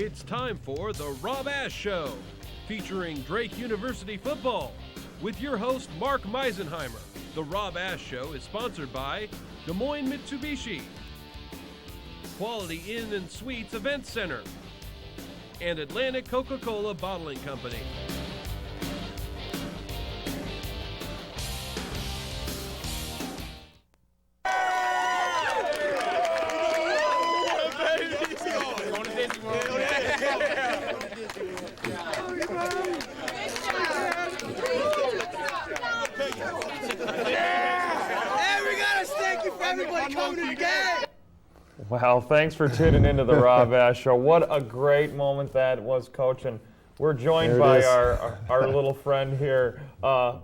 It's time for The Rob Ash Show, featuring Drake University football, with your host, Mark Meisenheimer. The Rob Ash Show is sponsored by Des Moines Mitsubishi, Quality Inn and Suites Event Center, and Atlantic Coca-Cola Bottling Company. Well, thanks for tuning into the Rob Ash Show. What a great moment that was, Coach. And we're joined by our little friend here. I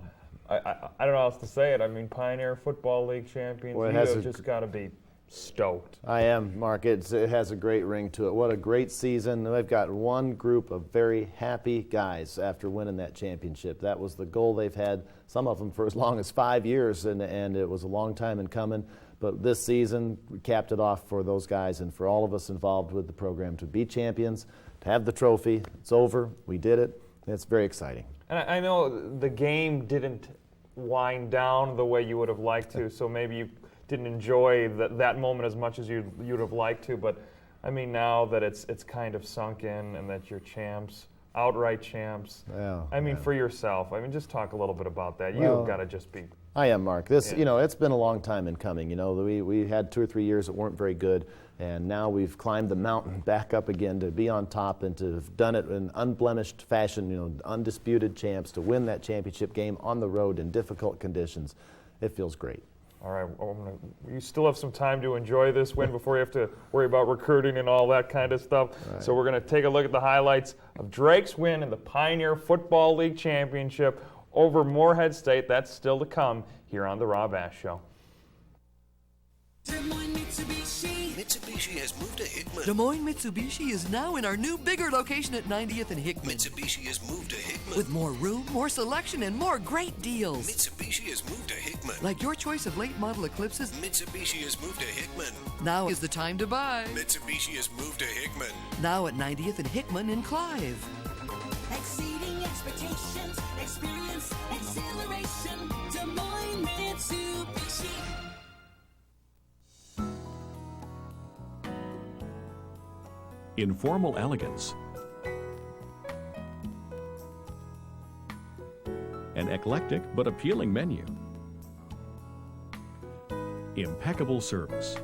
don't know how else to say it. I mean, Pioneer Football League champions. Well, you have just got to be stoked. I am, Mark. It has a great ring to it. What a great season. They've got one group of very happy guys after winning that championship. That was the goal they've had, some of them for as long as 5 years, and it was a long time in coming. But this season, we capped it off for those guys and for all of us involved with the program to be champions, to have the trophy. It's over. We did it. It's very exciting. And I know the game didn't wind down the way you would have liked to, so maybe you didn't enjoy that moment as much as you'd have liked to. But, I mean, now that it's kind of sunk in and that you're champs, outright champs, for yourself, just talk a little bit about that. You've got to just be... I am, Mark. It's been a long time in coming. We had 2 or 3 years that weren't very good, and now we've climbed the mountain back up again to be on top and to have done it in unblemished fashion, undisputed champs, to win that championship game on the road in difficult conditions. It feels great. All right, you still have some time to enjoy this win before you have to worry about recruiting and all that kind of stuff. Right. So we're going to take a look at the highlights of Drake's win in the Pioneer Football League Championship over Morehead State. That's still to come here on the Rob Ash Show. Des Moines Mitsubishi. Mitsubishi has moved to Hickman. Des Moines Mitsubishi is now in our new, bigger location at 90th and Hickman. Mitsubishi has moved to Hickman. With more room, more selection, and more great deals. Mitsubishi has moved to Hickman. Like your choice of late model Eclipses. Mitsubishi has moved to Hickman. Now is the time to buy. Mitsubishi has moved to Hickman. Now at 90th and Hickman in Clive. Exceeding expectations, experience, exhilaration. Des Moines Mitsubishi. Informal elegance, an eclectic but appealing menu, impeccable service,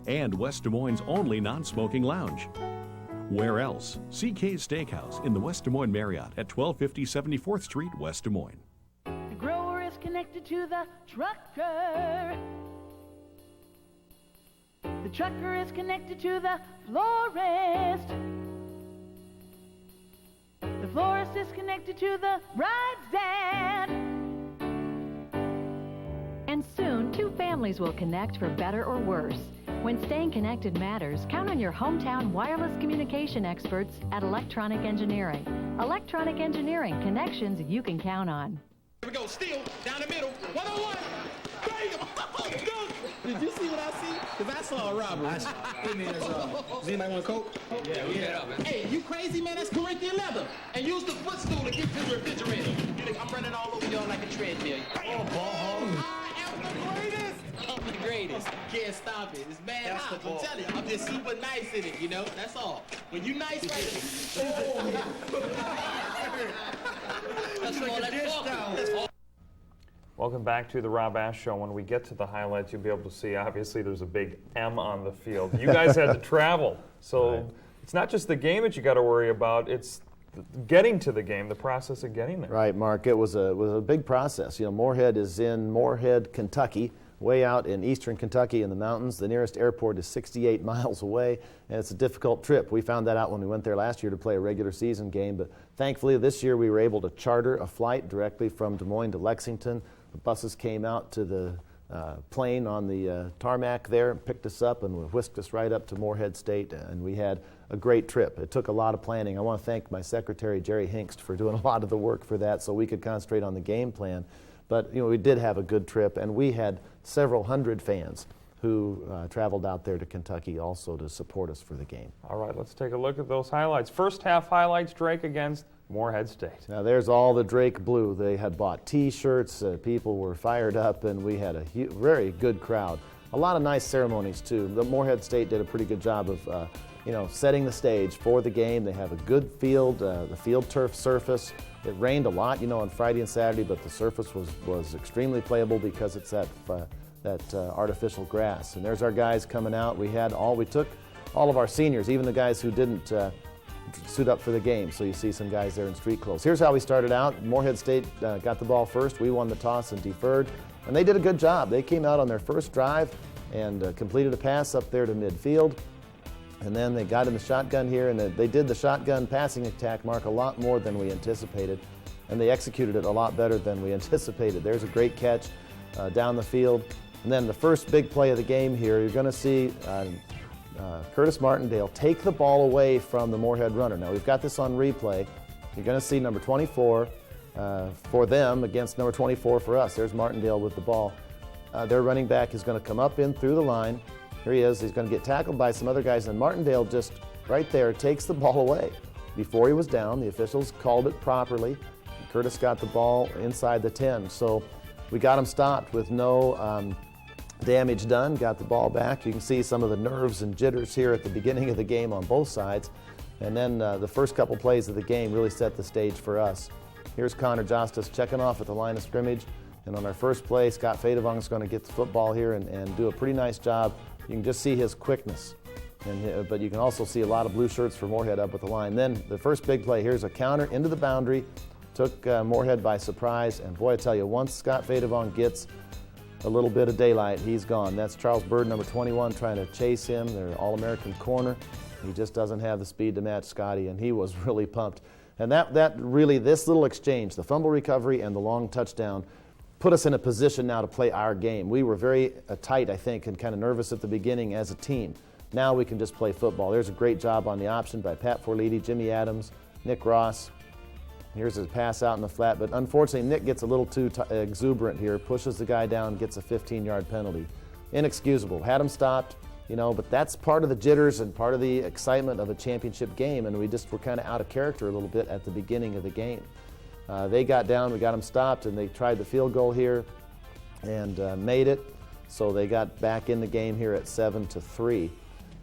and West Des Moines' only non-smoking lounge. Where else? CK's Steakhouse in the West Des Moines Marriott at 1250 74th Street, West Des Moines. The grower is connected to the trucker. The trucker is connected to the florist. The florist is connected to the bride's dad. And soon, 2 families will connect for better or worse. When staying connected matters, count on your hometown wireless communication experts at Electronic Engineering. Electronic Engineering, connections you can count on. Here we go, still, down the middle, 101. Bang! Did you see what I see? Because I saw a robbery. Does anybody want a Coke? Yeah. Hey, you crazy, man? That's Corinthian leather. And use the footstool to get to the refrigerator. I'm running all over y'all like a treadmill. I am the greatest. I'm the greatest. Can't stop it. It's bad hot. I'm telling you. I'm just super nice in it, That's all. When you nice, right? That's like a dish towel. Welcome back to the Rob Ash Show. When we get to the highlights, you'll be able to see, obviously, there's a big M on the field. You guys had to travel, so It's not just the game that you got to worry about, it's getting to the game, the process of getting there. Right, Mark. It was a big process. Morehead is in Morehead, Kentucky, way out in eastern Kentucky in the mountains. The nearest airport is 68 miles away, and it's a difficult trip. We found that out when we went there last year to play a regular season game, but thankfully this year we were able to charter a flight directly from Des Moines to Lexington. The buses came out to the plane on the tarmac there, picked us up, and whisked us right up to Morehead State, and we had a great trip. It took a lot of planning. I want to thank my secretary, Jerry Hinkst, for doing a lot of the work for that so we could concentrate on the game plan. But we did have a good trip, and we had several hundred fans who traveled out there to Kentucky also to support us for the game. All right, let's take a look at those highlights. First half highlights, Drake against Morehead State. Now there's all the Drake blue. They had bought T-shirts, people were fired up, and we had a very good crowd. A lot of nice ceremonies too. The Morehead State did a pretty good job of setting the stage for the game. They have a good field, the field turf surface. It rained a lot, on Friday and Saturday, but the surface was extremely playable because it's that artificial grass. And there's our guys coming out. We took all of our seniors, even the guys who didn't suit up for the game. So you see some guys there in street clothes. Here's how we started out. Morehead State got the ball first. We won the toss and deferred. And they did a good job. They came out on their first drive and completed a pass up there to midfield. And then they got in the shotgun here, and they did the shotgun passing attack, Mark, a lot more than we anticipated. And they executed it a lot better than we anticipated. There's a great catch down the field. And then the first big play of the game here, you're going to see Curtis Martindale take the ball away from the Morehead runner. Now, we've got this on replay. You're going to see number 24 for them against number 24 for us. There's Martindale with the ball. Their running back is going to come up in through the line. Here he is. He's going to get tackled by some other guys, and Martindale just right there takes the ball away. Before he was down, the officials called it properly. Curtis got the ball inside the 10. So we got him stopped with no damage done, got the ball back. You can see some of the nerves and jitters here at the beginning of the game on both sides. And then the first couple plays of the game really set the stage for us. Here's Connor Justice checking off at the line of scrimmage. And on our first play, Scott Fadevong is going to get the football here and do a pretty nice job. You can just see his quickness. But you can also see a lot of blue shirts for Morehead up at the line. Then the first big play, here's a counter into the boundary. Took Morehead by surprise. And boy, I tell you, once Scott Fadevong gets a little bit of daylight, he's gone. That's Charles Bird, number 21, trying to chase him. They're All-American corner. He just doesn't have the speed to match Scotty, and he was really pumped. And that really, this little exchange, the fumble recovery and the long touchdown, put us in a position now to play our game. We were very tight, I think, and kind of nervous at the beginning as a team. Now we can just play football. There's a great job on the option by Pat Forliti, Jimmy Adams, Nick Ross. Here's his pass out in the flat, but unfortunately Nick gets a little too exuberant here, pushes the guy down, gets a 15-yard penalty. Inexcusable. Had him stopped, but that's part of the jitters and part of the excitement of a championship game, and we just were kind of out of character a little bit at the beginning of the game. They got down, we got them stopped, and they tried the field goal here and made it. So they got back in the game here at 7-3.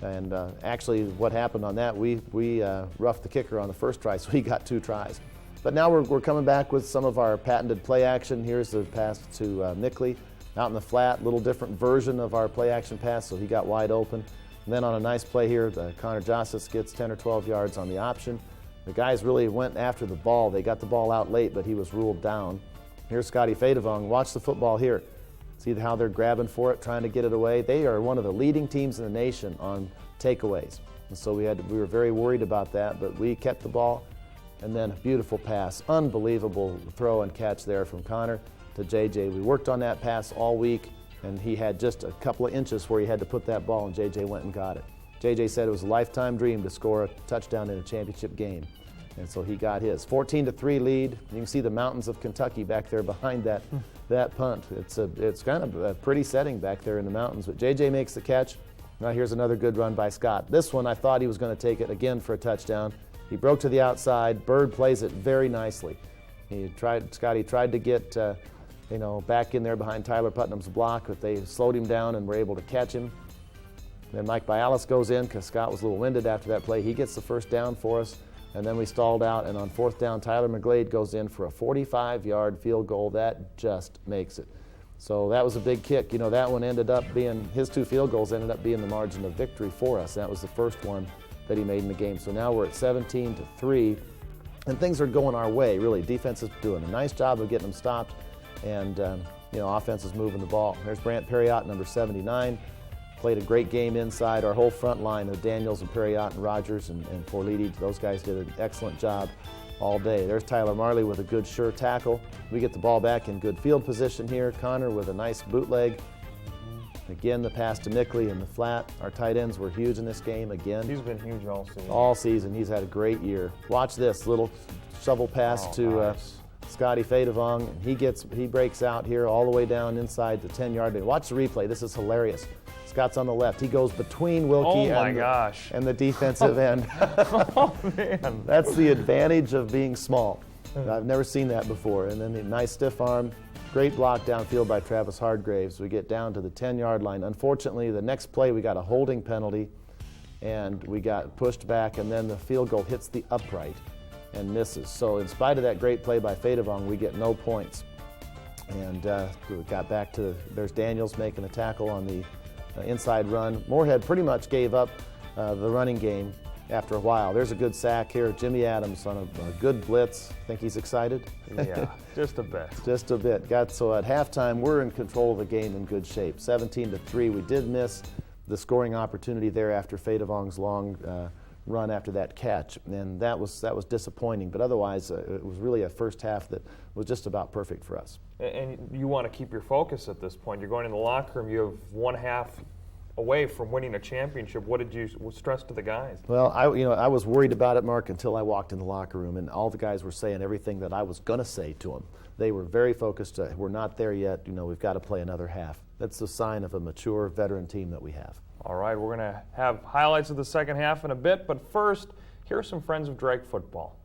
And actually what happened on that, we roughed the kicker on the first try, so he got 2 tries. But now we're coming back with some of our patented play action. Here's the pass to Mickley out in the flat, little different version of our play action pass, so he got wide open. And then on a nice play here, Connor Justice gets 10 or 12 yards on the option. The guys really went after the ball. They got the ball out late, but he was ruled down. Here's Scotty Fadevong. Watch the football here. See how they're grabbing for it, trying to get it away. They are one of the leading teams in the nation on takeaways. And so we were very worried about that, but we kept the ball. And then a beautiful pass, unbelievable throw and catch there from Connor to JJ. We worked on that pass all week, and he had just a couple of inches where he had to put that ball, and JJ went and got it. JJ said it was a lifetime dream to score a touchdown in a championship game. And so he got his 14-3 lead. You can see the mountains of Kentucky back there behind that punt. It's kind of a pretty setting back there in the mountains. But JJ makes the catch. Now here's another good run by Scott. This one I thought he was going to take it again for a touchdown. He broke to the outside. Bird plays it very nicely. Scotty tried to get back in there behind Tyler Putnam's block, but they slowed him down and were able to catch him. Then Mike Bialis goes in because Scott was a little winded after that play. He gets the first down for us. And then we stalled out, and on 4th down, Tyler McGlade goes in for a 45-yard field goal. That just makes it. So that was a big kick. That one ended up being, his 2 field goals ended up being the margin of victory for us. That was the first one that he made in the game. So now we're at 17-3, and things are going our way, really. Defense is doing a nice job of getting them stopped, and offense is moving the ball. There's Brant Perriott, number 79. Played a great game inside. Our whole front line of Daniels and Perriott and Rogers and Forliti, those guys did an excellent job all day. There's Tyler Marley with a good sure tackle. We get the ball back in good field position here. Connor with a nice bootleg. Again, the pass to Mickley in the flat. Our tight ends were huge in this game again. He's been huge all season. All season. He's had a great year. Watch this little shovel pass to nice. Scotty Fadevong. He breaks out here all the way down inside the 10-yard line. Watch the replay. This is hilarious. Scott's on the left. He goes between Wilkie and the defensive end. Oh, man. That's the advantage of being small. I've never seen that before. And then the nice stiff arm, great block downfield by Travis Hardgraves. We get down to the 10-yard line. Unfortunately, the next play we got a holding penalty, and we got pushed back, and then the field goal hits the upright and misses. So in spite of that great play by Fedevong, we get no points. And we got back to, there's Daniels making a tackle on the inside run. Morehead pretty much gave up the running game after a while. There's a good sack here. Jimmy Adams on a good blitz. Think he's excited? Yeah, just a bit. Just a bit. So at halftime, we're in control of the game in good shape. 17-3. We did miss the scoring opportunity there after Fedevong's long run after that catch, and that was disappointing. But otherwise, it was really a first half that was just about perfect for us. And you want to keep your focus at this point. You're going in the locker room. You have one half away from winning a championship. What did you stress to the guys? Well, I was worried about it, Mark, until I walked in the locker room, and all the guys were saying everything that I was going to say to them. They were very focused. We're not there yet. We've got to play another half. That's the sign of a mature veteran team that we have. All right, we're going to have highlights of the second half in a bit, but first, here are some friends of Drake football.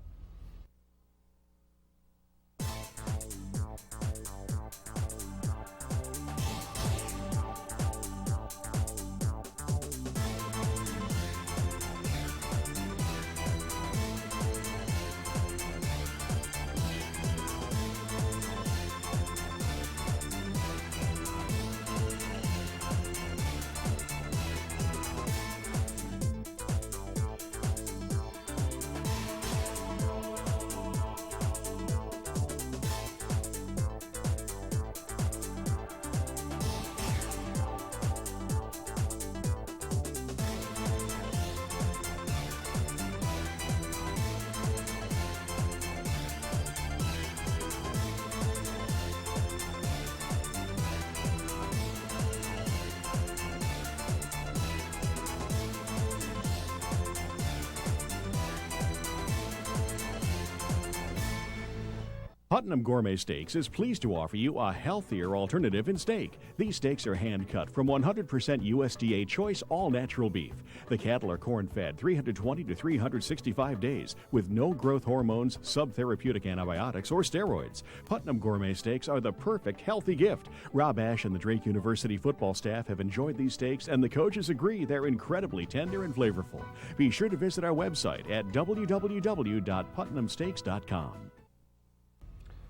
Putnam Gourmet Steaks is pleased to offer you a healthier alternative in steak. These steaks are hand-cut from 100% USDA choice all-natural beef. The cattle are corn-fed 320 to 365 days with no growth hormones, subtherapeutic antibiotics, or steroids. Putnam Gourmet Steaks are the perfect healthy gift. Rob Ash and the Drake University football staff have enjoyed these steaks, and the coaches agree they're incredibly tender and flavorful. Be sure to visit our website at www.putnamsteaks.com.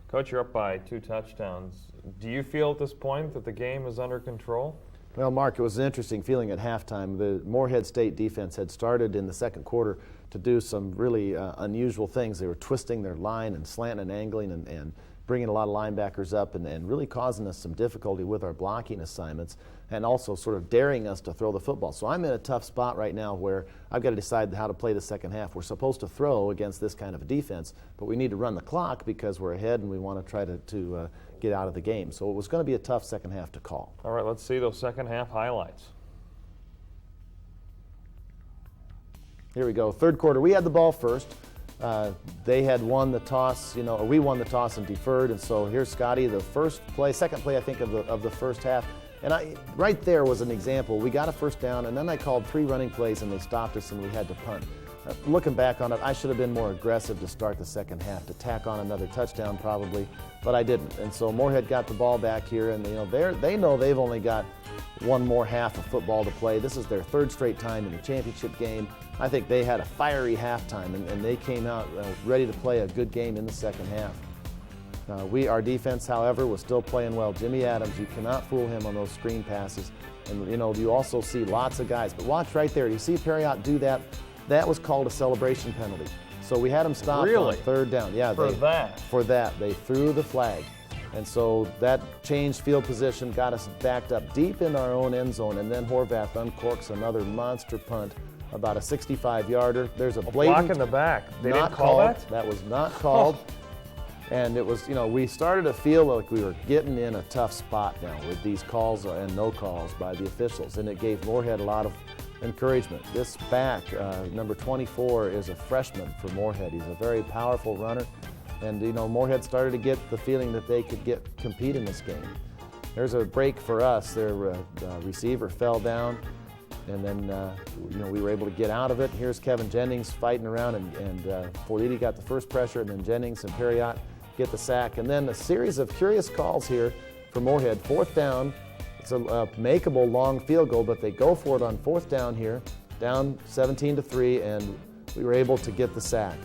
Coach, you're up by 2 touchdowns. Do you feel at this point that the game is under control? Well, Mark, it was an interesting feeling at halftime. The Morehead State defense had started in the second quarter to do some really unusual things. They were twisting their line and slanting and angling and bringing a lot of linebackers up and really causing us some difficulty with our blocking assignments and also sort of daring us to throw the football. So I'm in a tough spot right now where I've got to decide how to play the second half. We're supposed to throw against this kind of a defense, but we need to run the clock because we're ahead and we want to try to get out of the game. So it was going to be a tough second half to call. All right, let's see those second half highlights. Here we go. Third quarter, we had the ball first. They had won the toss, or we won the toss and deferred. And so here's Scotty, the second play, I think, of the first half. And right there was an example. We got a first down, and then I called 3 running plays, and they stopped us, and we had to punt. Looking back on it, I should have been more aggressive to start the second half, to tack on another touchdown probably, but I didn't. And so Morehead got the ball back here, and they know they've only got one more half of football to play. This is their 3rd straight time in the championship game. I think they had a fiery halftime, and they came out ready to play a good game in the second half. Our defense, however, was still playing well. Jimmy Adams, you cannot fool him on those screen passes. And, you also see lots of guys. But watch right there. You see Perriott do that? That was called a celebration penalty. So we had him stopped on 3rd down. Yeah, For that. They threw the flag. And so that changed field position, got us backed up deep in our own end zone, and then Horvath uncorks another monster punt, about a 65-yarder. There's a blatant block in the back. They not didn't call called. that? That was not called. And it was, we started to feel like we were getting in a tough spot now with these calls and no calls by the officials, and it gave Morehead a lot of encouragement. This back, number 24, is a freshman for Morehead. He's a very powerful runner, and Morehead started to get the feeling that they could compete in this game. there's a break for us. Their receiver fell down, and then we were able to get out of it. Here's Kevin Jennings fighting around, and Forliti got the first pressure, and then Jennings and Perriott get the sack. And then a series of curious calls here for Morehead. 4th down, it's a makeable long field goal, but they go for it on 4th down here, down 17-3, and we were able to get the sack.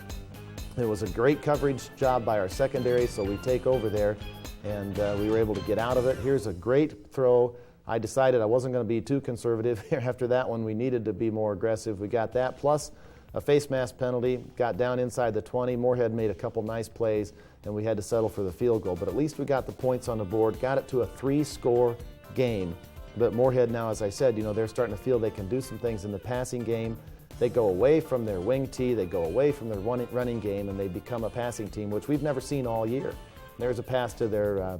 It was a great coverage job by our secondary, so we take over there, and we were able to get out of it. Here's a great throw. I decided I wasn't going to be too conservative. After that one, we needed to be more aggressive. We got that, plus a face mask penalty, got down inside the 20. Morehead made a couple nice plays, and we had to settle for the field goal. But at least we got the points on the board, got it to a 3-score game. But Morehead now, as I said, they're starting to feel they can do some things in the passing game. They go away from their wing tee, they go away from their running game, and they become a passing team, which we've never seen all year. There's a pass to their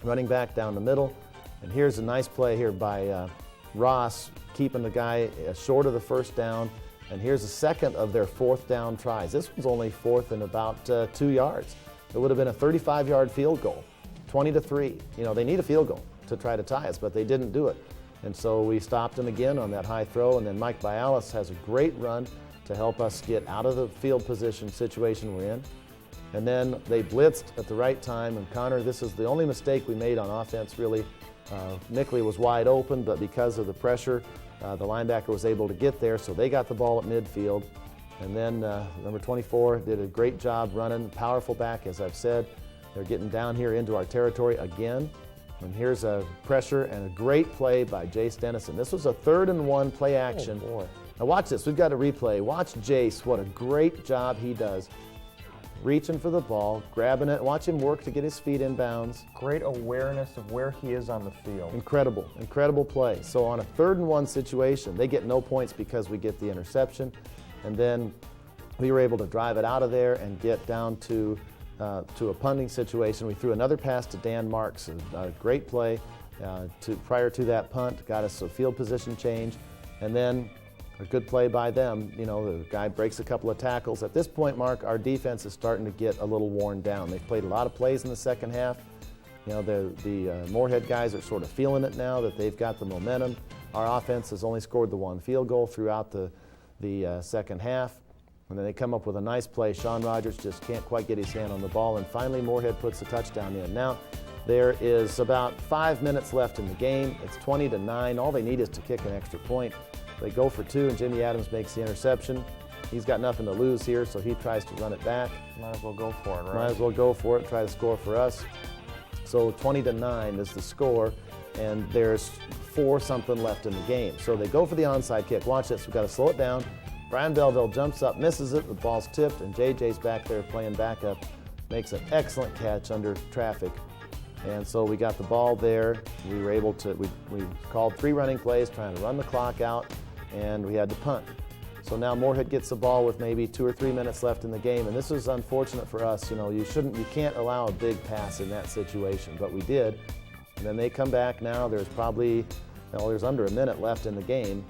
running back down the middle. And here's a nice play here by Ross, keeping the guy short of the 1st down. And here's a second of their 4th down tries. This one's only 4th and about 2 yards. It would have been a 35-yard field goal, 20-3. They need a field goal to try to tie us, but they didn't do it. And so we stopped them again on that high throw, and then Mike Bialis has a great run to help us get out of the field position situation we're in. And then they blitzed at the right time, and Connor, this is the only mistake we made on offense, really. Mickley was wide open, but because of the pressure, the linebacker was able to get there, so they got the ball at midfield. And then number 24 did a great job running, powerful back, as I've said. They're getting down here into our territory again. And here's a pressure and a great play by Jace Dennison. This was a 3rd and 1 play action. Oh, boy. Now watch this. We've got a replay. Watch Jace. What a great job he does. Reaching for the ball, grabbing it. Watch him work to get his feet in bounds. Great awareness of where he is on the field. Incredible, incredible play. So on a 3rd and 1 situation, they get no points because we get the interception. And then we were able to drive it out of there and get down to a punting situation. We threw another pass to Dan Marks, a great play prior to that punt, got us a field position change, and then a good play by them. The guy breaks a couple of tackles. At this point, Mark, our defense is starting to get a little worn down. They've played a lot of plays in the second half. The Morehead guys are sort of feeling it now that they've got the momentum. Our offense has only scored the 1 field goal throughout the second half. And then they come up with a nice play. Sean Rogers just can't quite get his hand on the ball. And finally, Morehead puts the touchdown in. Now, there is about 5 minutes left in the game. It's 20-9. All they need is to kick an extra point. They go for 2, and Jimmy Adams makes the interception. He's got nothing to lose here, so he tries to run it back. Might as well go for it, right? Might as well go for it, try to score for us. So 20-9 is the score, and there's 4-something left in the game. So they go for the onside kick. Watch this. We've got to slow it down. Brian Belleville jumps up, misses it, the ball's tipped, and JJ's back there playing backup, makes an excellent catch under traffic. And so we got the ball there. We were able to, we called 3 running plays trying to run the clock out, and we had to punt. So now Morehead gets the ball with maybe 2 or 3 minutes left in the game, and this is unfortunate for us. You can't allow a big pass in that situation, but we did. And then they come back now. There's probably, there's under a minute left in the game,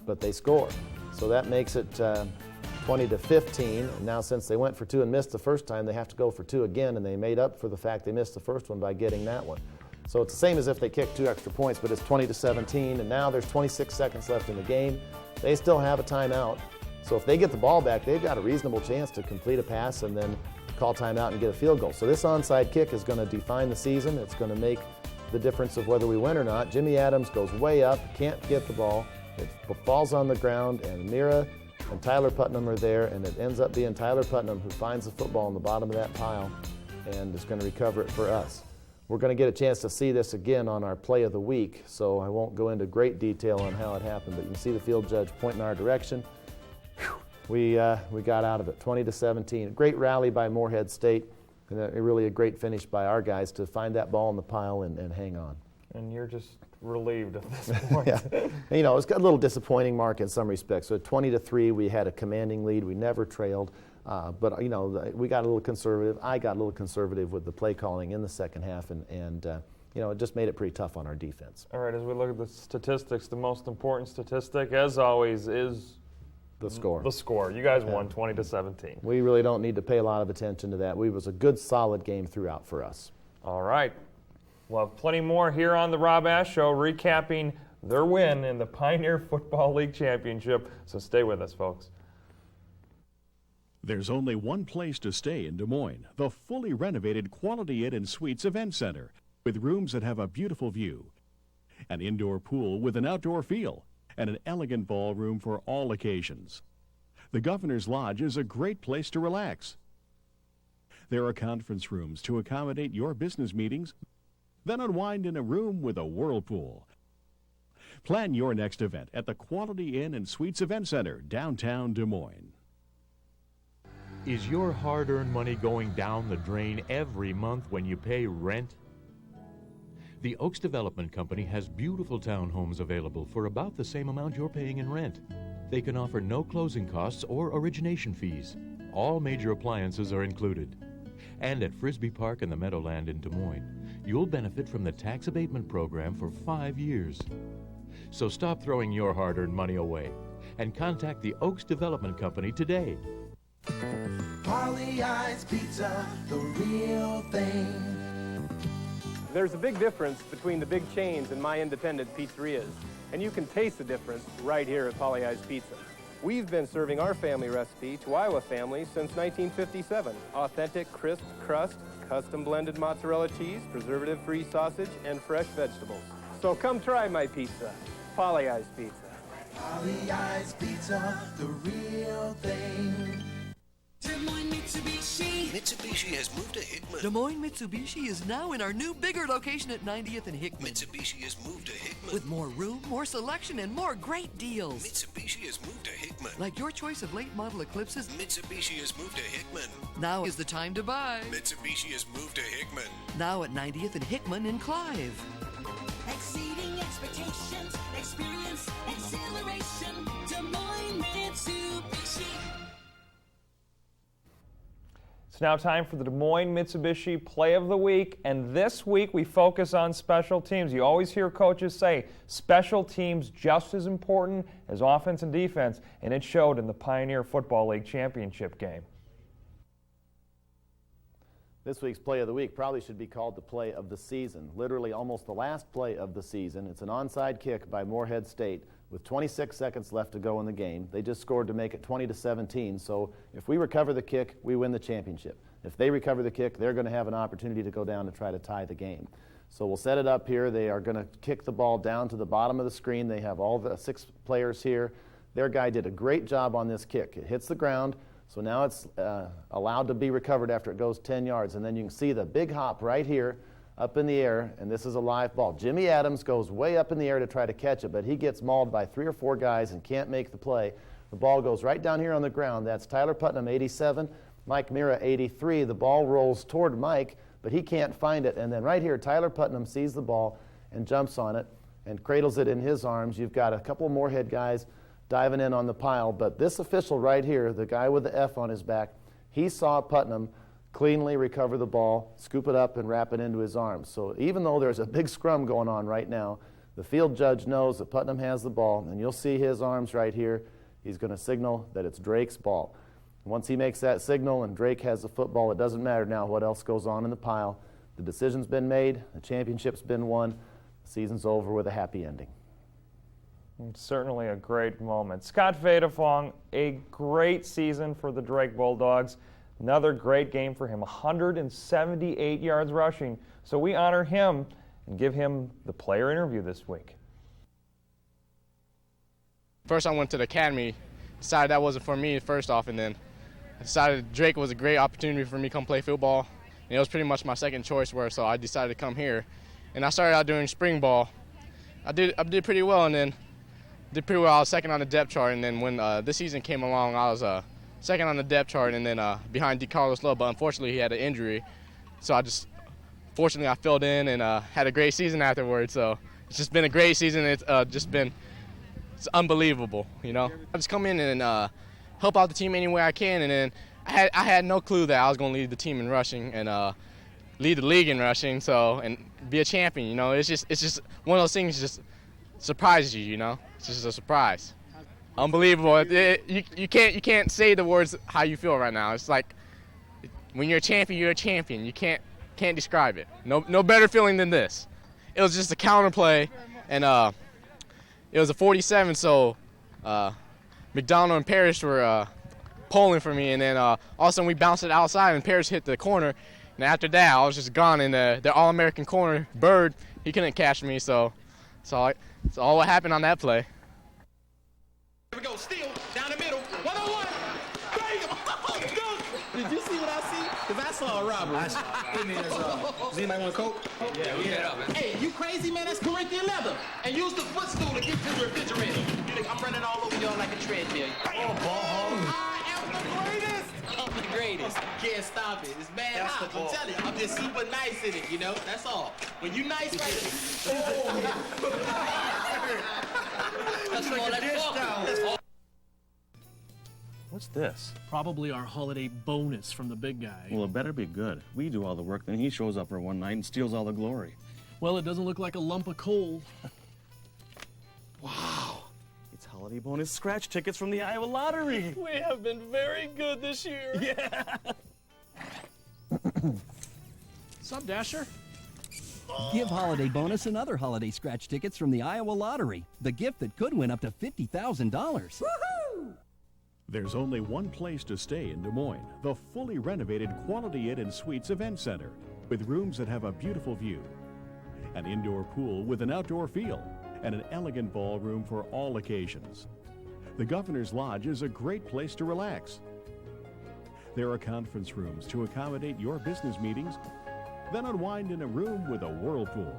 but they score. So that makes it 20-15. And now since they went for 2 and missed the first time, they have to go for 2 again, and they made up for the fact they missed the first one by getting that one. So it's the same as if they kicked 2 extra points, but it's 20-17, and now there's 26 seconds left in the game. They still have a timeout. So if they get the ball back, they've got a reasonable chance to complete a pass and then call timeout and get a field goal. So this onside kick is going to define the season. It's going to make the difference of whether we win or not. Jimmy Adams goes way up, can't get the ball. It falls on the ground, and Mira and Tyler Putnam are there, and it ends up being Tyler Putnam who finds the football in the bottom of that pile and is going to recover it for us. We're going to get a chance to see this again on our play of the week, so I won't go into great detail on how it happened, but you can see the field judge pointing in our direction. We got out of it, 20-17. A great rally by Morehead State, and really a great finish by our guys to find that ball in the pile and hang on. And you're just relieved at this point. Yeah. It's got a little disappointing, Mark, in some respects. So 20-3, we had a commanding lead. We never trailed. But we got a little conservative. I got a little conservative with the play calling in the second half, and it just made it pretty tough on our defense. All right, as we look at the statistics, the most important statistic, as always, is the score. The score. You guys won 20-17. We really don't need to pay a lot of attention to that. It was a good, solid game throughout for us. All right. We'll have plenty more here on the Rob Ash Show, recapping their win in the Pioneer Football League Championship. So stay with us, folks. There's only one place to stay in Des Moines, the fully renovated Quality Inn & Suites Event Center, with rooms that have a beautiful view, an indoor pool with an outdoor feel, and an elegant ballroom for all occasions. The Governor's Lodge is a great place to relax. There are conference rooms to accommodate your business meetings, then unwind in a room with a whirlpool. Plan your next event at the Quality Inn & Suites Event Center, downtown Des Moines. Is your hard-earned money going down the drain every month when you pay rent? The Oaks Development Company has beautiful townhomes available for about the same amount you're paying in rent. They can offer no closing costs or origination fees. All major appliances are included. And at Frisbee Park in the Meadowland in Des Moines, you'll benefit from the tax abatement program for 5 years. So stop throwing your hard-earned money away and contact the Oaks Development Company today. Polly Eyes Pizza, the real thing. There's a big difference between the big chains and my independent pizzerias, and you can taste the difference right here at Polly Eyes Pizza. We've been serving our family recipe to Iowa families since 1957. Authentic, crisp crust, custom blended mozzarella cheese, preservative-free sausage, and fresh vegetables. So come try my pizza, Polly Eyes Pizza. Polly Eyes Pizza, the real thing. Des Moines Mitsubishi. Mitsubishi has moved to Hickman. Des Moines Mitsubishi is now in our new bigger location at 90th and Hickman. Mitsubishi has moved to Hickman. With more room, more selection, and more great deals. Mitsubishi has moved to Hickman. Like your choice of late model Eclipses. Mitsubishi has moved to Hickman. Now is the time to buy. Mitsubishi has moved to Hickman. Now at 90th and Hickman in Clive. Exceeding expectations, experience, exhilaration. Des Moines Mitsubishi. It's now time for the Des Moines Mitsubishi Play of the Week, and this week we focus on special teams. You always hear coaches say special teams just as important as offense and defense, and it showed in the Pioneer Football League Championship game. This week's Play of the Week probably should be called the Play of the Season, literally almost the last play of the season. It's an onside kick by Morehead State with 26 seconds left to go in the game. They just scored to make it 20-17, so if we recover the kick, we win the championship. If they recover the kick, they're going to have an opportunity to go down and try to tie the game. So we'll set it up here. They are going to kick the ball down to the bottom of the screen. They have all the 6 players here. Their guy did a great job on this kick. It hits the ground. So now it's allowed to be recovered after it goes 10 yards. And then you can see the big hop right here up in the air, and this is a live ball. Jimmy Adams goes way up in the air to try to catch it, but he gets mauled by 3 or 4 guys and can't make the play. The ball goes right down here on the ground. That's Tyler Putnam, 87, Mike Mira, 83. The ball rolls toward Mike, but he can't find it. And then right here, Tyler Putnam sees the ball and jumps on it and cradles it in his arms. You've got a couple of Morehead guys diving in on the pile, but this official right here, the guy with the F on his back, he saw Putnam cleanly recover the ball, scoop it up, and wrap it into his arms. So even though there's a big scrum going on right now, the field judge knows that Putnam has the ball, and you'll see his arms right here. He's going to signal that it's Drake's ball. Once he makes that signal and Drake has the football, it doesn't matter now what else goes on in the pile. The decision's been made, the championship's been won, the season's over with a happy ending. Certainly a great moment. Scott Vedefong, a great season for the Drake Bulldogs. Another great game for him, 178 yards rushing. So we honor him and give him the player interview this week. First I went to the academy, decided that wasn't for me first off, and then I decided Drake was a great opportunity for me to come play football. And it was pretty much my second choice so I decided to come here. And I started out doing spring ball. I did pretty well, and then did pretty well. I was second on the depth chart, and then when this season came along, I was second on the depth chart, and then behind DeCarlos Lowe, but unfortunately he had an injury. So fortunately I filled in and had a great season afterwards. So it's just been a great season. It's unbelievable, you know. I just come in and help out the team any way I can, and then I had no clue that I was going to lead the team in rushing and lead the league in rushing, and be a champion, you know. It's just one of those things just surprises you, you know. It's just a surprise. Unbelievable. You can't say the words how you feel right now. It's like when you're a champion, you're a champion. You can't can't describe it. No better feeling than this. It was just a counter play, and it was a 47, so McDonald and Parrish were pulling for me, and then all of a sudden we bounced it outside, and Parrish hit the corner. And after that, I was just gone, and the All-American corner, Bird, he couldn't catch me, so all what happened on that play. Here we go, steal, down the middle, 1-on-1, bang! Did you see what I see? Because I saw a robbery. Does anybody want a Coke? Yeah, we get it up, man. Hey, you crazy, man? That's Corinthian leather. And use the footstool to get to the refrigerator. I'm running all over y'all like a treadmill. Oh, ball. I am the greatest. I'm the greatest. Can't stop it. It's bad hot. I'm telling you, I'm just super nice in it, you know? That's all. When you nice like this. That's like a dish down. What's this? Probably our holiday bonus from the big guy. Well, it better be good. We do all the work, then he shows up for one night and steals all the glory. Well, it doesn't look like a lump of coal. Wow. It's holiday bonus scratch tickets from the Iowa Lottery. We have been very good this year. Yeah. Sup, Dasher? Give holiday bonus and other holiday scratch tickets from the Iowa Lottery. The gift that could win up to $50,000. Woohoo! There's only one place to stay in Des Moines, the fully renovated Quality Inn and Suites Event Center, with rooms that have a beautiful view, an indoor pool with an outdoor feel, and an elegant ballroom for all occasions. The Governor's Lodge is a great place to relax. There are conference rooms to accommodate your business meetings, then unwind in a room with a whirlpool.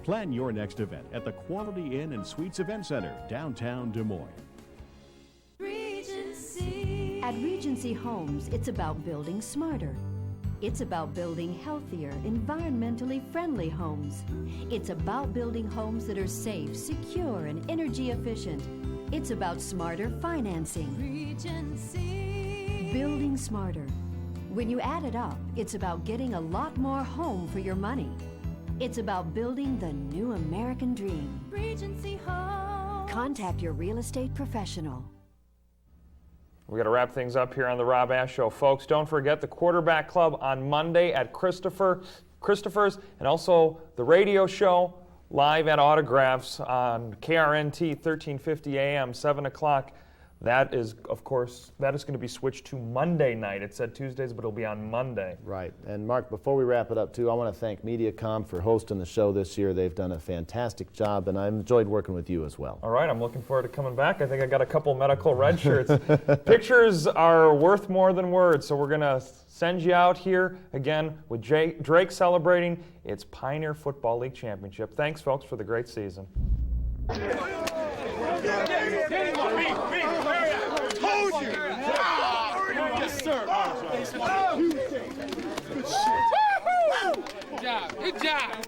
Plan your next event at the Quality Inn and Suites Event Center, downtown Des Moines. At Regency Homes, it's about building smarter. It's about building healthier, environmentally friendly homes. It's about building homes that are safe, secure, and energy efficient. It's about smarter financing. Regency. Building smarter. When you add it up, it's about getting a lot more home for your money. It's about building the new American dream. Regency Homes. Contact your real estate professional. We got to wrap things up here on the Rob Ash Show, folks. Don't forget the Quarterback Club on Monday at Christopher's, and also the radio show live at Autographs on KRNT 1350 AM, 7 o'clock. That is, of course, going to be switched to Monday night. It said Tuesdays, but it'll be on Monday. Right. And Mark, before we wrap it up, too, I want to thank MediaCom for hosting the show this year. They've done a fantastic job, and I enjoyed working with you as well. All right. I'm looking forward to coming back. I think I got a couple medical red shirts. Pictures are worth more than words, so we're going to send you out here again with Drake celebrating its Pioneer Football League championship. Thanks, folks, for the great season. Told you! Yes, sir. Good job. Good job.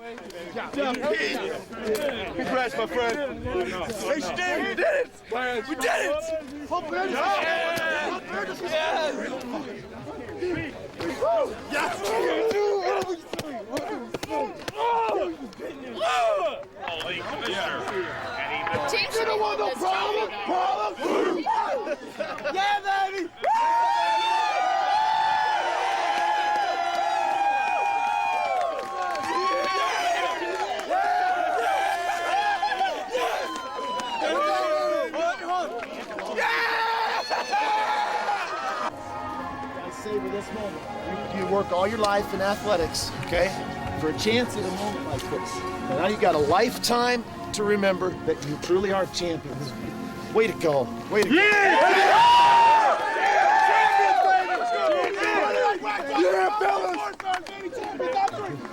Congrats, my friend. Hey, Steve, we did it! We did it! Team should have won the problem. Yeah, baby! Savor this moment. You work all your life in athletics, okay, for a chance at a moment like this. And now you got a lifetime to remember that you truly are champions. Way to go. Way to go. Yeah, fellas!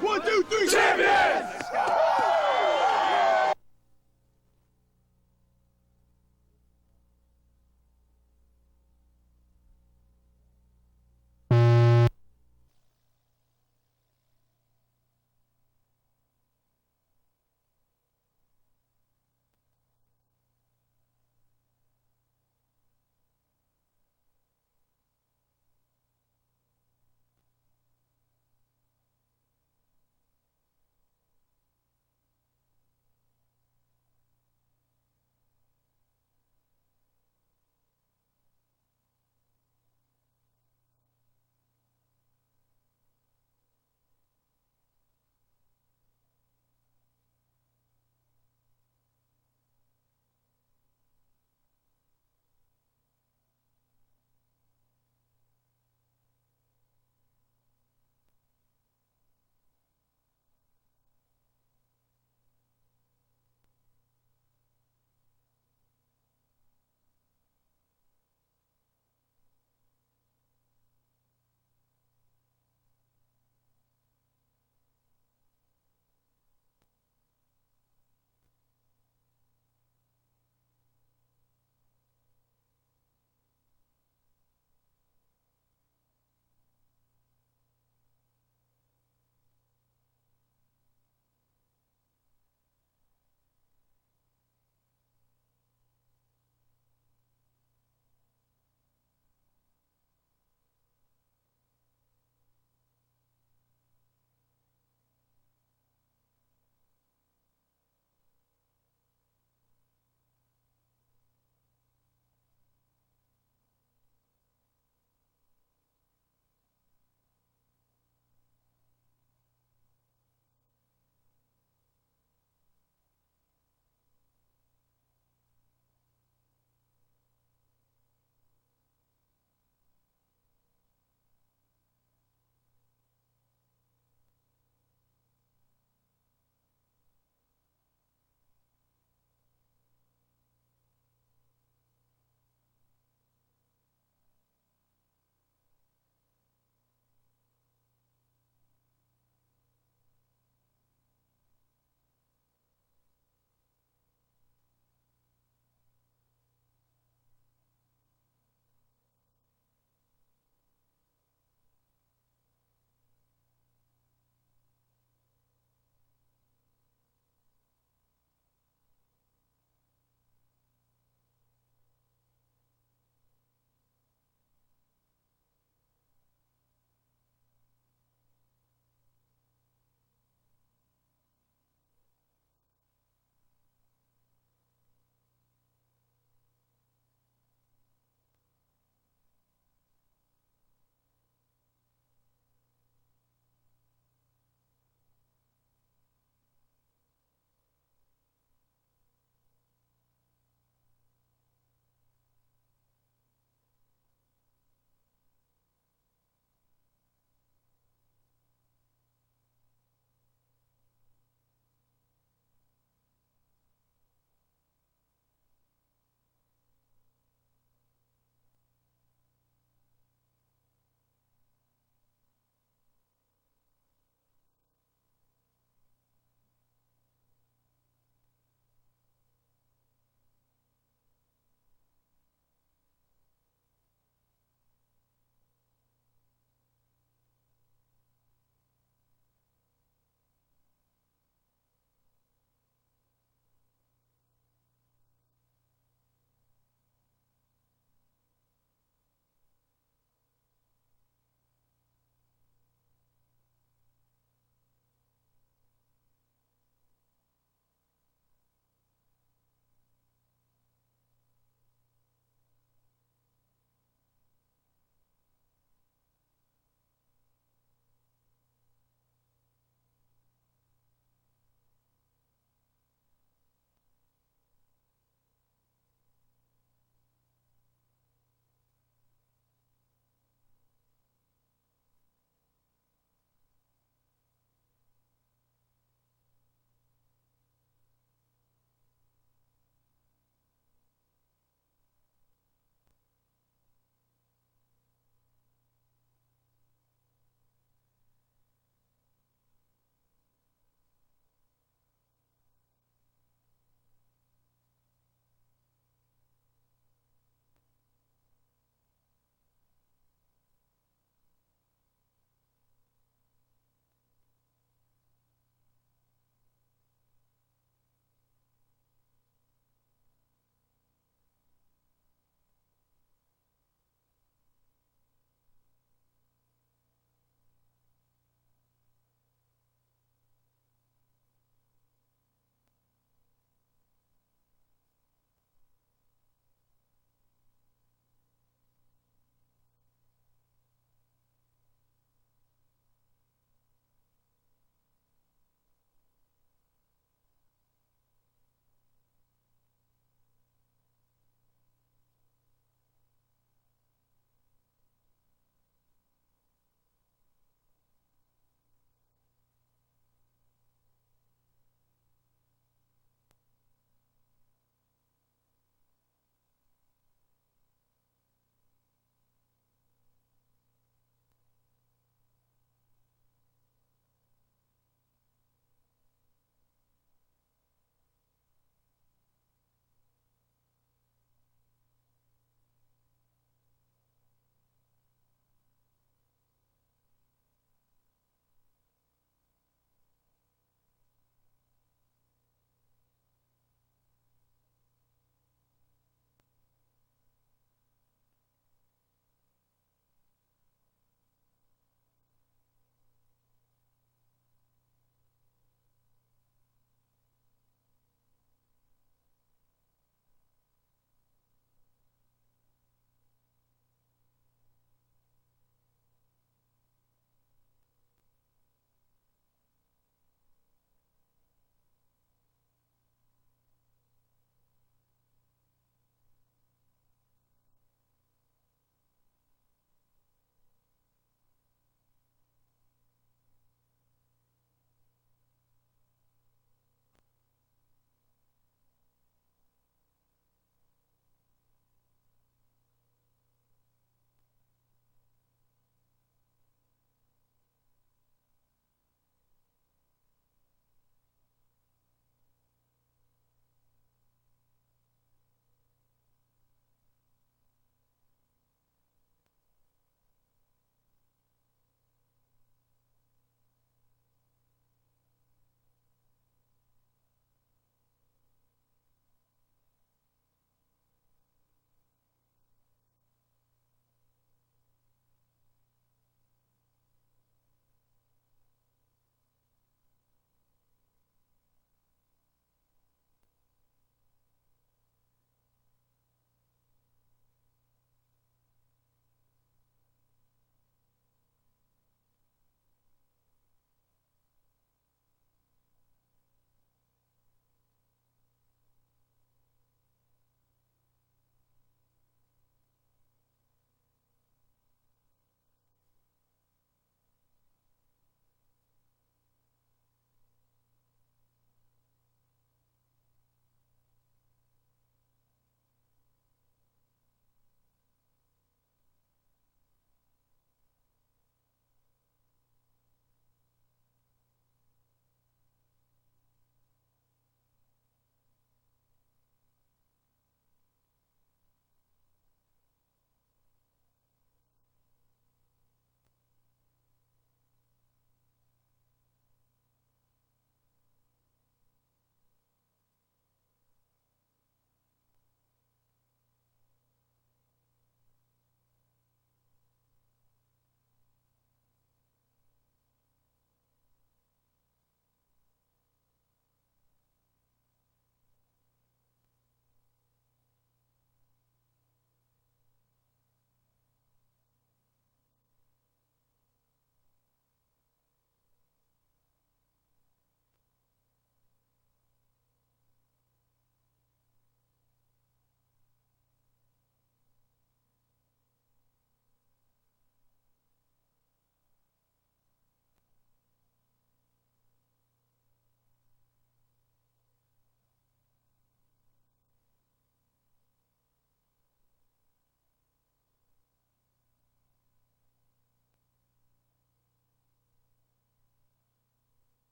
1, 2, 3, champions!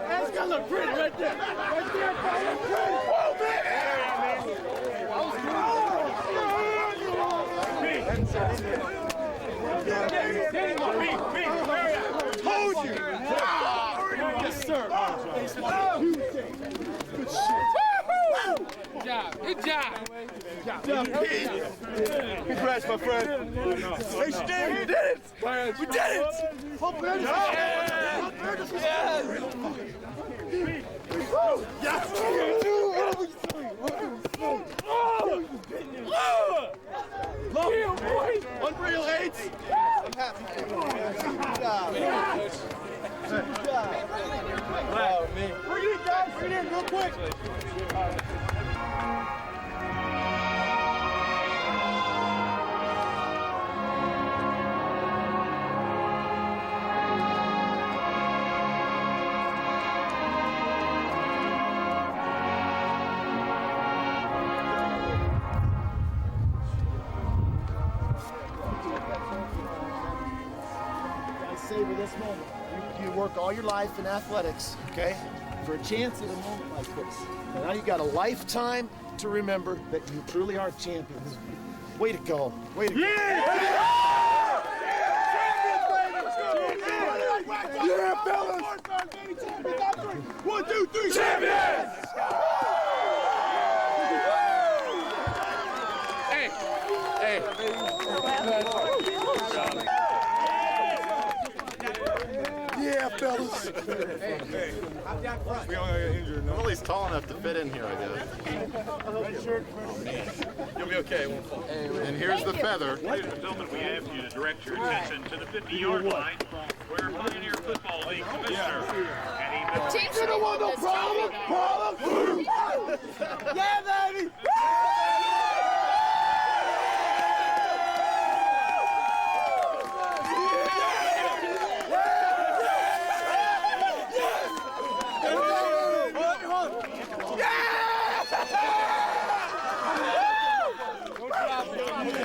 That's gonna look pretty right there. Right there, gonna look pretty. Whoa, told you. Yes, sir. Good shit. Good job. Good job. Good job, Pete. Congrats, my friend. Hey, Steve, we did it. We did it. Unreal 8s. I'm happy. Good job. Good job. Wow, man. Bring it in, guys. Bring it in real quick. Savor this moment. You work all your life in athletics, okay, for a chance at a moment like this. And now you got a lifetime to remember that you truly are champions. Way to go. Way to go. Yeah, fellas! 1, 2, 3, champions! Hey! Yeah, fellas. Hey. We only got injured. Well, he's tall enough to fit in here, I guess. You'll be okay. It won't fall. And here's the feather. Ladies and gentlemen, we have you to direct your attention to the 50-yard line, where Pioneer Football League Commissioner Teams don't want no problem. Yeah, baby.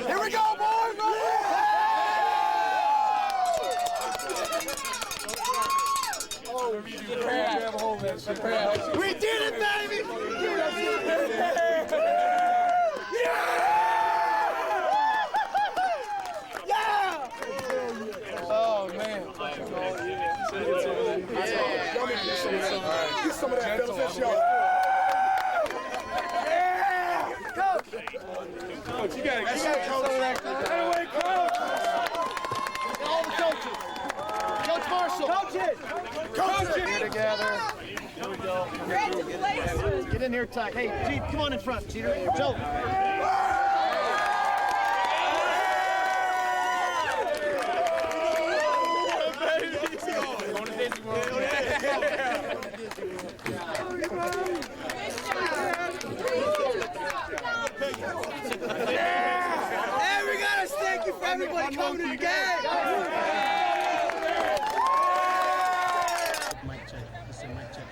Here we go, boys! We did it, baby! Yeah! Oh, man. Get some of that, fellas. That's y'all. Coach, you got it. Anyway, Coach. All the coaches. Coach Marshall. Coaches. Get together. Here we go. Congratulations. Get in here tight. Hey, Chief, come on in front, Cheater. Joe. Hey, we got a thank you for everybody coming to the game. Mic check. Listen, mic check.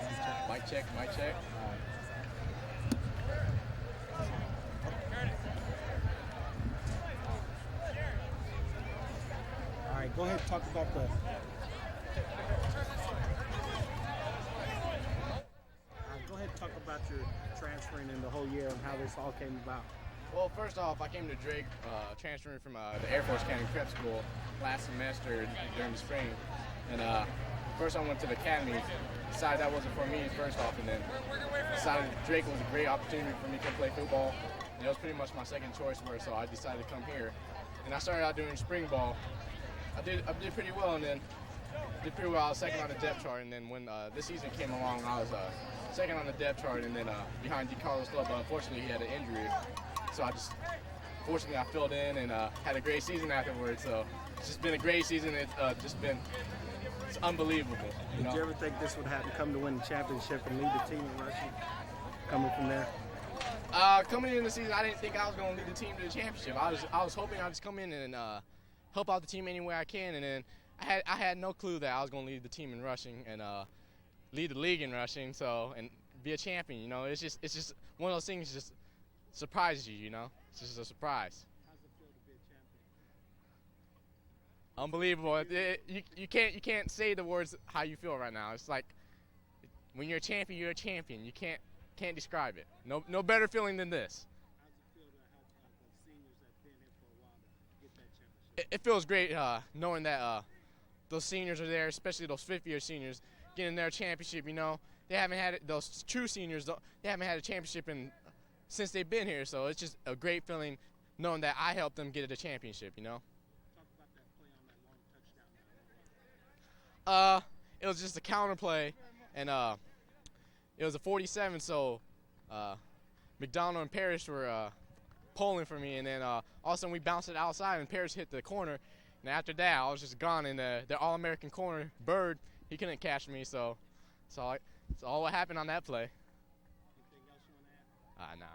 Mic check. Mic check. All right, go ahead and talk about the. Go ahead and talk about your transferring in the whole year and how this all came about. Well, first off, I came to Drake transferring from the Air Force Academy Prep School last semester during the spring. And first I went to the academy, decided that wasn't for me first off, and then decided Drake was a great opportunity for me to play football. And it was pretty much my second choice for it, so I decided to come here. And I started out doing spring ball. I did pretty well, and then I was second on the depth chart, and then when this season came along, I was second on the depth chart, and then behind DeCarlos Club, but unfortunately he had an injury. So fortunately I filled in and had a great season afterwards. So it's just been a great season. It's unbelievable. Did you ever think this would happen, come to win the championship and lead the team in rushing, coming from there? Coming in the season, I didn't think I was going to lead the team to the championship. I was hoping I'd just come in and help out the team any way I can, and then I had no clue that I was going to lead the team in rushing and lead the league in rushing. So and be a champion. It's just one of those things. Just surprises you. It's just a surprise. Unbelievable. You can't say the words how you feel right now. It's like when you're a champion, you're a champion. You can't describe it. No better feeling than this. It feels great knowing that those seniors are there, especially those fifth-year seniors, getting their championship. You know, they haven't had it. Those true seniors, they haven't had a championship since they've been here. So it's just a great feeling knowing that I helped them get a championship. You know. It was just a counter play, and it was a 47. So McDonald and Parrish were pulling for me, and then all of a sudden we bounced it outside, and Parrish hit the corner. And after that, I was just gone in the All-American corner. Bird, he couldn't catch me, so all what happened on that play. Anything else you want to add? Nah.